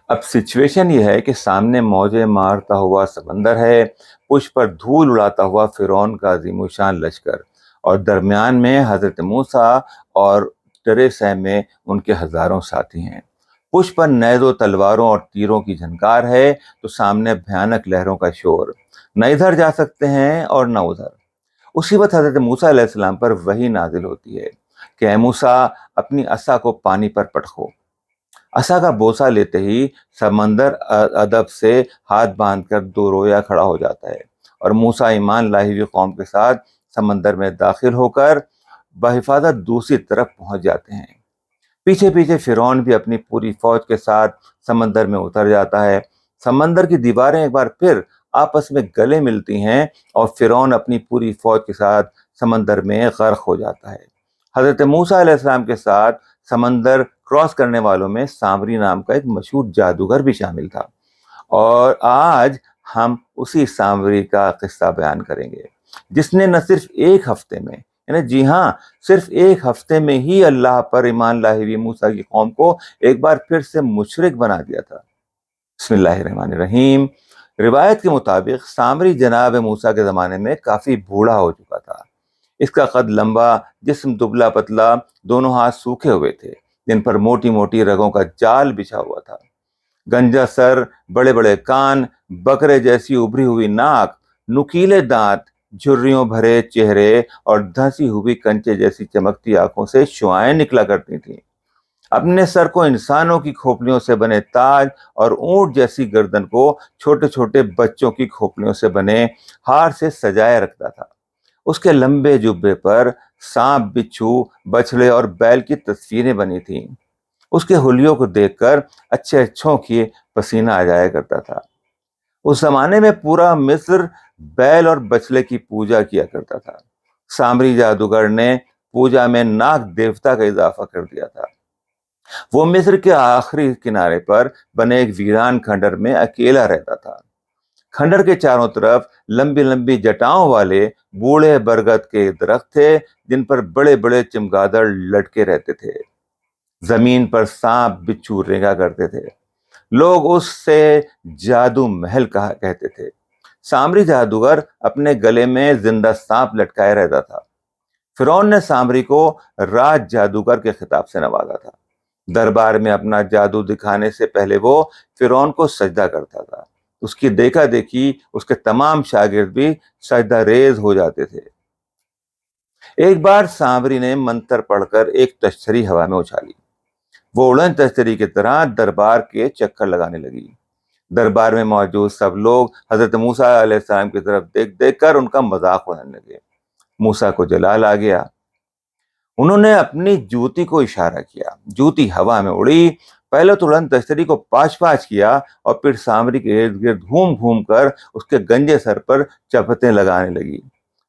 اب سچویشن یہ ہے کہ سامنے موجیں مارتا ہوا سمندر ہے، پشت پر دھول اڑاتا ہوا فرعون کا عظیم الشان لشکر، اور درمیان میں حضرت موسیٰ اور ڈرے سہ میں ان کے ہزاروں ساتھی ہیں۔ پشت پر نیزوں، تلواروں اور تیروں کی جھنکار ہے، تو سامنے بھیانک لہروں کا شور، نہ ادھر جا سکتے ہیں اور نہ ادھر۔ اسی وقت حضرت موسیٰ علیہ السلام پر وحی نازل ہوتی ہے کہ اے موسیٰ، اپنی عصا کو پانی پر پٹکو۔ عصا کا بوسہ لیتے ہی سمندر ادب سے ہاتھ باندھ کر دو رویا کھڑا ہو جاتا ہے، اور موسیٰ ایمان لائی ہوئی قوم کے ساتھ سمندر میں داخل ہو کر بحفاظت دوسری طرف پہنچ جاتے ہیں۔ پیچھے پیچھے فرعون بھی اپنی پوری فوج کے ساتھ سمندر میں اتر جاتا ہے۔ سمندر کی دیواریں ایک بار پھر آپس میں گلے ملتی ہیں، اور فرعون اپنی پوری فوج کے ساتھ سمندر میں غرق ہو جاتا ہے۔ حضرت موسیٰ علیہ السلام کے ساتھ سمندر کراس کرنے والوں میں سامری نام کا ایک مشہور جادوگر بھی شامل تھا، اور آج ہم اسی سامری کا قصہ بیان کریں گے، جس نے نہ صرف ایک ہفتے میں، یعنی جی ہاں، صرف ایک ہفتے میں ہی اللہ پر ایمان لائی ہوئی موسیٰ کی قوم کو ایک بار پھر سے مشرک بنا دیا تھا۔ بسم اللہ الرحمن الرحیم۔ روایت کے مطابق سامری جناب موسیٰ کے زمانے میں کافی بوڑھا ہو چکا تھا۔ اس کا قد لمبا، جسم دبلا پتلا، دونوں ہاتھ سوکھے ہوئے تھے جن پر موٹی موٹی رگوں کا جال بچھا ہوا تھا۔ گنجا سر، بڑے بڑے کان، بکرے جیسی ابری ہوئی ناک، نکیلے دانت، جھریوں بھرے چہرے اور دھنسی ہوئی کنچے جیسی چمکتی آنکھوں سے شعاعیں نکلا کرتی تھیں۔ اپنے سر کو انسانوں کی کھوپڑیوں سے بنے تاج اور اونٹ جیسی گردن کو چھوٹے چھوٹے بچوں کی کھوپڑیوں سے بنے ہار سے سجائے رکھتا تھا۔ اس کے لمبے جبے پر سانپ، بچھو، بچھڑے اور بیل کی تصویریں بنی تھیں۔ اس کے حلیوں کو دیکھ کر اچھے اچھوں کی پسینہ آ جایا کرتا تھا۔ اس زمانے میں پورا مصر بیل اور بچھڑے کی پوجا کیا کرتا تھا۔ سامری جادوگر نے پوجا میں ناگ دیوتا کا اضافہ کر دیا تھا۔ وہ مصر کے آخری کنارے پر بنے ایک ویران کھنڈر میں اکیلا رہتا تھا۔ کھنڈر کے چاروں طرف لمبی لمبی جٹاؤں والے بوڑھے برگد کے درخت تھے، جن پر بڑے بڑے چمگادڑ لٹکے رہتے تھے۔ زمین پر سانپ، بچھو رینگا کرتے تھے۔ لوگ اس سے جادو محل کہتے تھے۔ سامری جادوگر اپنے گلے میں زندہ سانپ لٹکائے رہتا تھا۔ فرعون نے سامری کو راج جادوگر کے خطاب سے نوازا تھا۔ دربار میں اپنا جادو دکھانے سے پہلے وہ فرعون کو سجدہ کرتا تھا۔ اس کی دیکھا دیکھی اس کے تمام شاگرد بھی سجدہ ریز ہو جاتے تھے۔ ایک بار سامری نے منتر پڑھ کر ایک تشتری ہوا میں اچھالی۔ وہ اڑن تشتری کی طرح دربار کے چکر لگانے لگی۔ دربار میں موجود سب لوگ حضرت موسیٰ علیہ السلام کی طرف دیکھ دیکھ کر ان کا مذاق اڑانے لگے۔ موسیٰ کو جلال آ گیا۔ انہوں نے اپنی جوتی کو اشارہ کیا، جوتی ہوا میں اڑی۔ پہلے تو اڑن تشتری کو پاش پاش کیا، اور پھر سامری کے ارد گرد گھوم گھوم کر اس کے گنجے سر پر چپتیں لگانے لگی۔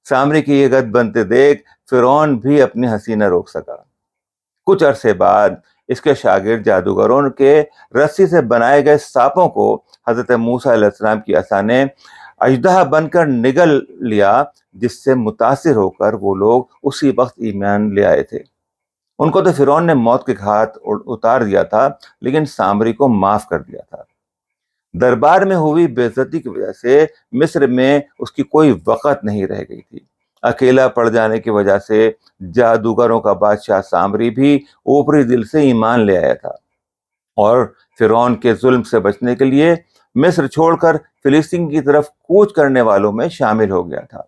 سامری کی یہ گت بنتے دیکھ فرعون بھی اپنی ہنسی نہ روک سکا۔ کچھ عرصے بعد اس کے شاگرد جادوگروں کے رسی سے بنائے گئے سانپوں کو حضرت موسیٰ علیہ السلام کی عصا نے اژدہا بن کر نگل لیا، جس سے متاثر ہو کر وہ لوگ اسی وقت ایمان لے آئے تھے۔ ان کو تو فرعون نے موت کے گھاٹ اتار دیا تھا، لیکن سامری کو معاف کر دیا تھا۔ دربار میں ہوئی بے عزتی کی وجہ سے مصر میں اس کی کوئی وقت نہیں رہ گئی تھی۔ اکیلا پڑ جانے کی وجہ سے جادوگروں کا بادشاہ سامری بھی اوپری دل سے ایمان لے آیا تھا، اور فرعون کے ظلم سے بچنے کے لیے مصر چھوڑ کر فلسطین کی طرف کوچ کرنے والوں میں شامل ہو گیا تھا۔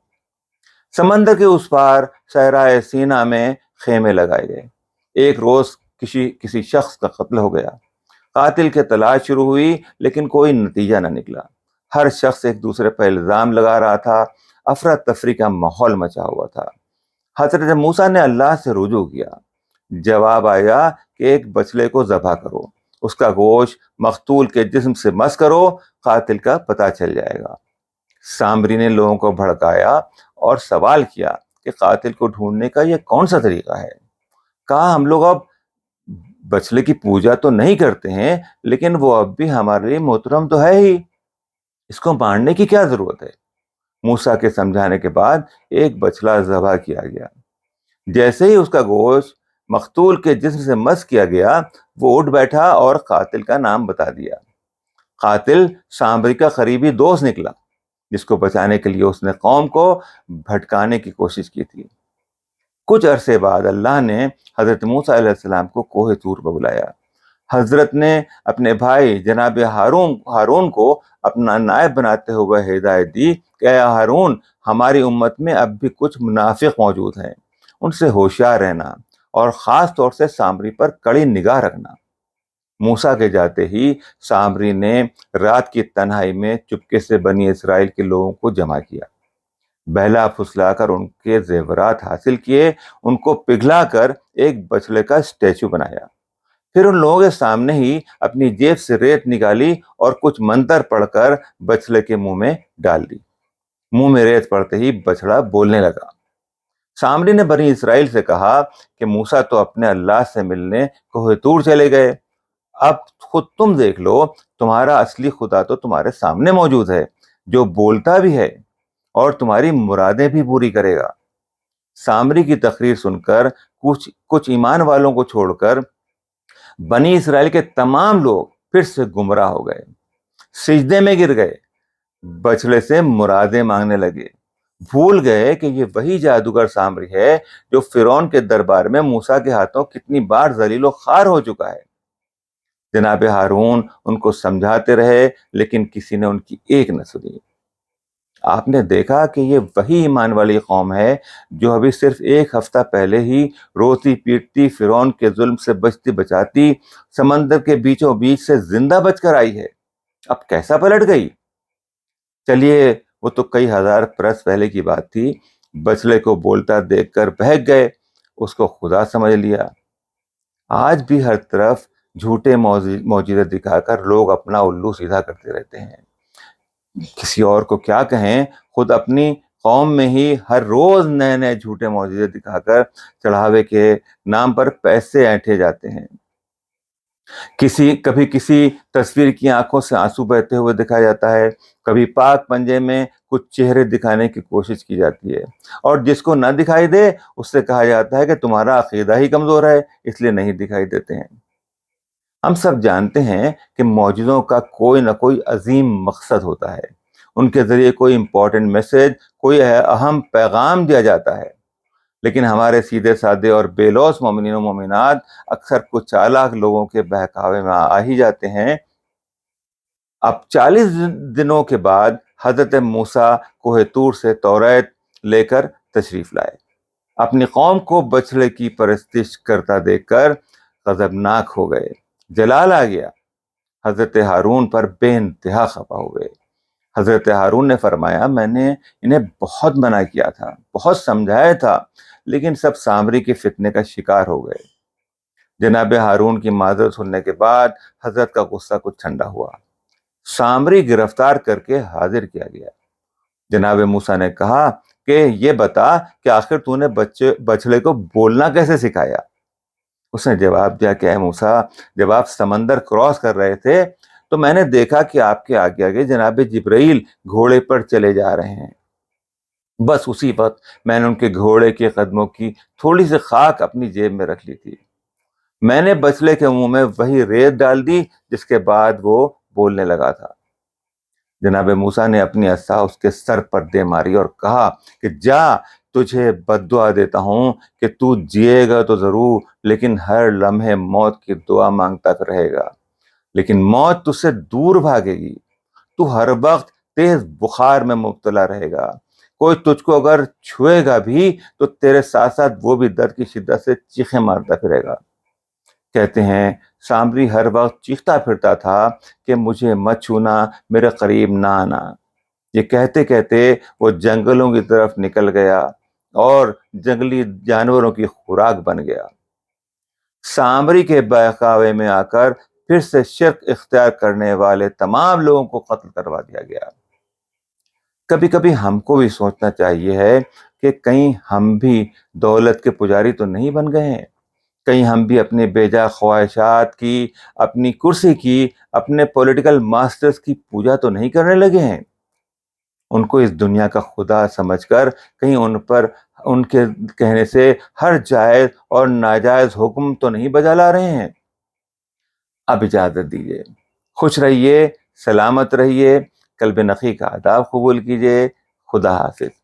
سمندر کے اس پار صحرائے سینا میں خیمے لگائے گئے۔ ایک روز کسی شخص کا قتل ہو گیا۔ قاتل کی تلاش شروع ہوئی، لیکن کوئی نتیجہ نہ نکلا۔ ہر شخص ایک دوسرے پر الزام لگا رہا تھا۔ افراتفری کا ماحول مچا ہوا تھا۔ حضرت موسیٰ نے اللہ سے رجوع کیا۔ جواب آیا کہ ایک بچڑے کو ذبح کرو، اس کا گوشت مقتول کے جسم سے مس کرو، قاتل کا پتہ چل جائے گا۔ سامری نے لوگوں کو بھڑکایا اور سوال کیا کہ قاتل کو ڈھونڈنے کا یہ کون سا طریقہ ہے؟ کہا ہم لوگ اب بچڑے کی پوجا تو نہیں کرتے ہیں، لیکن وہ اب بھی ہمارے لیے محترم تو ہے ہی، اس کو مارنے کی کیا ضرورت ہے؟ موسیٰ کے سمجھانے کے بعد ایک بچڑا ذبح کیا گیا۔ جیسے ہی اس کا گوشت مقتول کے جسم سے مس کیا گیا، وہ اٹھ بیٹھا اور قاتل کا نام بتا دیا۔ قاتل سامری کا قریبی دوست نکلا جس کو بچانے کے لیے اس نے قوم کو بھٹکانے کی کوشش کی تھی۔ کچھ عرصے بعد اللہ نے حضرت موسیٰ علیہ السلام کو کوہ طور پر بلایا۔ حضرت نے اپنے بھائی جناب ہارون کو اپنا نائب بناتے ہوئے ہدایت دی کہ اے ہارون، ہماری امت میں اب بھی کچھ منافق موجود ہیں، ان سے ہوشیار رہنا اور خاص طور سے سامری پر کڑی نگاہ رکھنا۔ موسیٰ کے جاتے ہی سامری نے رات کی تنہائی میں چپکے سے بنی اسرائیل کے لوگوں کو جمع کیا، بہلا پھسلا کر ان کے زیورات حاصل کیے، ان کو پگھلا کر ایک بچڑے کا اسٹیچو بنایا، پھر ان لوگوں کے سامنے ہی اپنی جیب سے ریت نکالی اور کچھ منتر پڑھ کر بچڑے کے منہ میں ڈال دی۔ منہ میں ریت پڑتے ہی بچڑا بولنے لگا۔ سامری نے بنی اسرائیل سے کہا کہ موسیٰ تو اپنے اللہ سے ملنے کوہ طور چلے گئے، اب خود تم دیکھ لو، تمہارا اصلی خدا تو تمہارے سامنے موجود ہے، جو بولتا بھی ہے اور تمہاری مرادیں بھی پوری کرے گا۔ سامری کی تقریر سن کر کچھ ایمان والوں کو چھوڑ کر بنی اسرائیل کے تمام لوگ پھر سے گمراہ ہو گئے، سجدے میں گر گئے، بچڑے سے مرادیں مانگنے لگے، بھول گئے کہ یہ وہی جادوگر سامری ہے جو فرعون کے دربار میں موسیٰ کے ہاتھوں کتنی بار ذلیل و خوار ہو چکا ہے۔ جناب ہارون ان کو سمجھاتے رہے لیکن کسی نے ان کی ایک نہ سنی۔ آپ نے دیکھا کہ یہ وہی ایمان والی قوم ہے جو ابھی صرف ایک ہفتہ پہلے ہی روتی پیٹتی، فرعون کے ظلم سے بچتی بچاتی، سمندر کے بیچوں بیچ سے زندہ بچ کر آئی ہے، اب کیسا پلٹ گئی؟ چلیے، وہ تو کئی ہزار برس پہلے کی بات تھی، بچڑے کو بولتا دیکھ کر بہک گئے، اس کو خدا سمجھ لیا۔ آج بھی ہر طرف جھوٹے معجزے دکھا کر لوگ اپنا الو سیدھا کرتے رہتے ہیں۔ کسی اور کو کیا کہیں، خود اپنی قوم میں ہی ہر روز نئے نئے جھوٹے معجزے دکھا کر چڑھاوے کے نام پر پیسے اینٹھے جاتے ہیں۔ کبھی کسی تصویر کی آنکھوں سے آنسو بہتے ہوئے دکھایا جاتا ہے، کبھی پاک پنجے میں کچھ چہرے دکھانے کی کوشش کی جاتی ہے، اور جس کو نہ دکھائی دے اس سے کہا جاتا ہے کہ تمہارا عقیدہ ہی کمزور ہے اس لیے نہیں دکھائی دیتے ہیں۔ ہم سب جانتے ہیں کہ معجزوں کا کوئی نہ کوئی عظیم مقصد ہوتا ہے، ان کے ذریعے کوئی امپورٹنٹ میسج، کوئی اہم پیغام دیا جاتا ہے، لیکن ہمارے سیدھے سادے اور بے لوث مومنین و مومنات اکثر کچھ چالاک لوگوں کے بہکاوے میں آ ہی جاتے ہیں۔ اب 40 دنوں کے بعد حضرت موسیٰ کوہ طور سے توریت لے کر تشریف لائے۔ اپنی قوم کو بچڑے کی پرستش کرتا دیکھ کر غضبناک ہو گئے، جلال آ گیا، حضرت ہارون پر بے انتہا خفا ہوئے۔ حضرت ہارون نے فرمایا، میں نے انہیں بہت منع کیا تھا، بہت سمجھایا تھا، لیکن سب سامری کے فتنے کا شکار ہو گئے۔ جناب ہارون کی معذرت سننے کے بعد حضرت کا غصہ کچھ ٹھنڈا ہوا، سامری گرفتار کر کے حاضر کیا گیا۔ جناب موسیٰ نے کہا کہ یہ بتا کہ آخر تو نے بچڑے کو بولنا کیسے سکھایا؟ اس نے جواب دیا کہ اے موسیٰ، جب آپ سمندر کراس کر رہے تھے تو میں نے دیکھا کہ آپ کے آگے آگے جناب جبرائیل گھوڑے پر چلے جا رہے ہیں، بس اسی وقت میں نے ان کے گھوڑے کے قدموں کی تھوڑی سی خاک اپنی جیب میں رکھ لی تھی، میں نے بچڑے کے منہ میں وہی ریت ڈال دی جس کے بعد وہ بولنے لگا تھا۔ جناب موسیٰ نے اپنی عصا اس کے سر پر دے ماری اور کہا کہ جا، تجھے بد دعا دیتا ہوں کہ تو جیے گا تو ضرور لیکن ہر لمحے موت کی دعا مانگتا رہے گا، لیکن موت تجھ سے دور بھاگے گی، تو ہر وقت تیز بخار میں مبتلا رہے گا، کوئی تجھ کو اگر چھوئے گا بھی تو تیرے ساتھ ساتھ وہ بھی درد کی شدت سے چیخیں مارتا پھرے گا۔ کہتے ہیں سامری ہر وقت چیختا پھرتا تھا کہ مجھے مت چھونا، میرے قریب نہ آنا۔ یہ کہتے کہتے وہ جنگلوں کی طرف نکل گیا اور جنگلی جانوروں کی خوراک بن گیا۔ سامری کے بہکاوے میں آ کر پھر سے شرک اختیار کرنے والے تمام لوگوں کو قتل کروا دیا گیا۔ کبھی کبھی ہم کو بھی سوچنا چاہیے ہے کہ کہیں ہم بھی دولت کے پجاری تو نہیں بن گئے ہیں، کہیں ہم بھی اپنے بیجا خواہشات کی، اپنی کرسی کی، اپنے پولیٹیکل ماسٹرز کی پوجا تو نہیں کرنے لگے ہیں، ان کو اس دنیا کا خدا سمجھ کر کہیں ان پر ان کے کہنے سے ہر جائز اور ناجائز حکم تو نہیں بجا لا رہے ہیں۔ اب اجازت دیجیے، خوش رہیے، سلامت رہیے، قلب نقی کا آداب قبول کیجیے۔ خدا حافظ۔